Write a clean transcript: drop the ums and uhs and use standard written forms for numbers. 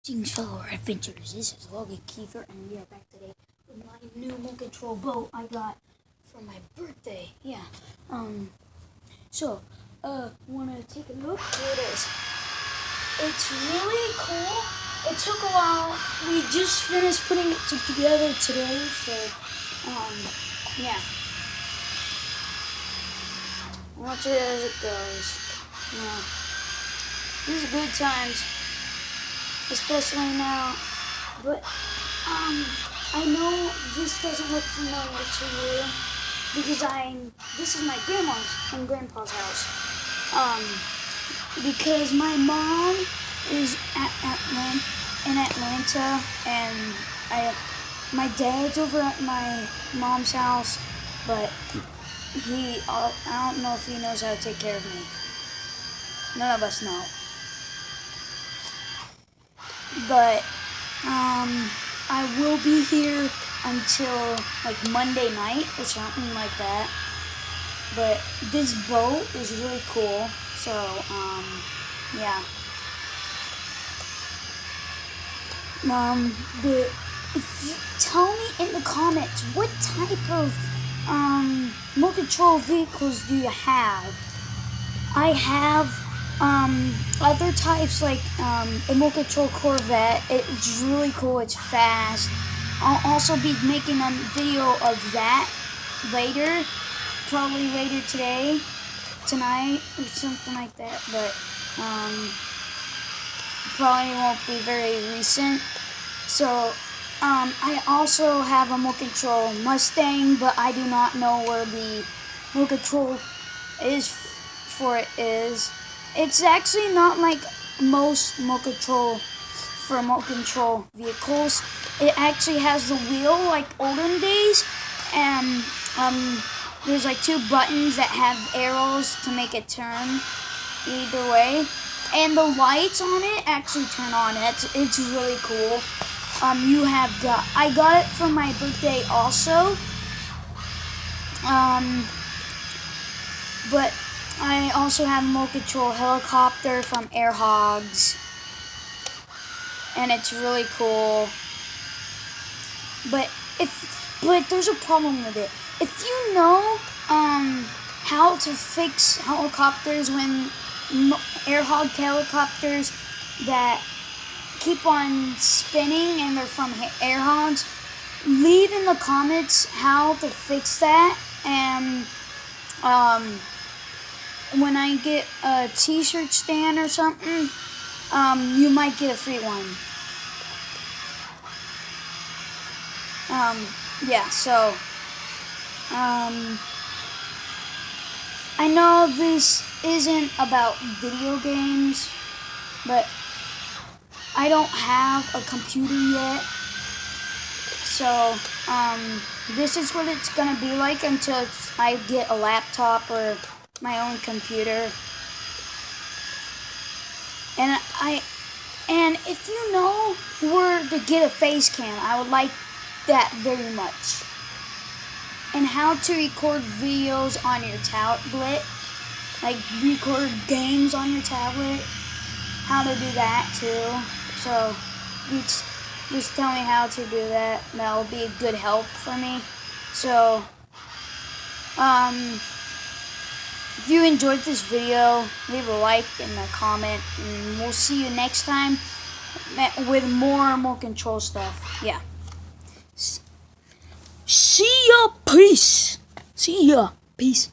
Greetings, fellow adventurers. This is Logan Kiefer, and we are back today with my new remote control boat I got for my birthday. Yeah. Wanna take a look? Here it is. It's really cool. It took a while. We just finished putting it together today, so yeah. Watch it as it goes. Yeah. These are good times. Especially now, but I know this doesn't look familiar to you because this is my grandma's and grandpa's house. Because my mom is in Atlanta, and my dad's over at my mom's house, but I don't know if he knows how to take care of me. None of us know. But I will be here until like Monday night or something like that. But this boat is really cool, so yeah. But if you tell me in the comments what type of remote control vehicles do you have? I have other types like remote control Corvette. It's really cool. It's fast. I'll also be making a video of that later, probably later tonight or something like that. But probably won't be very recent. So I also have a remote control Mustang, but I do not know where the remote control is. It's actually not like most remote control vehicles. It actually has the wheel like olden days, and there's like two buttons that have arrows to make it turn either way, and the lights on it actually turn on. It's really cool. I got it for my birthday also. But I also have a remote control helicopter from Air Hogs, and it's really cool. But there's a problem with it. If you know how to fix helicopters when Air Hog helicopters that keep on spinning and they're from Air Hogs, leave in the comments how to fix that, and when I get a t-shirt stand or something, you might get a free one. Yeah, so, I know this isn't about video games, but I don't have a computer yet. So, this is what it's gonna be like until I get a laptop or my own computer. And if you know where to get a face cam, I would like that very much. And how to record videos on your tablet, like record games on your tablet, how to do that too. So just tell me how to do that. That will be a good help for me. So if you enjoyed this video, leave a like and a comment, and we'll see you next time with more remote control stuff. Yeah. See ya. Peace. See ya. Peace.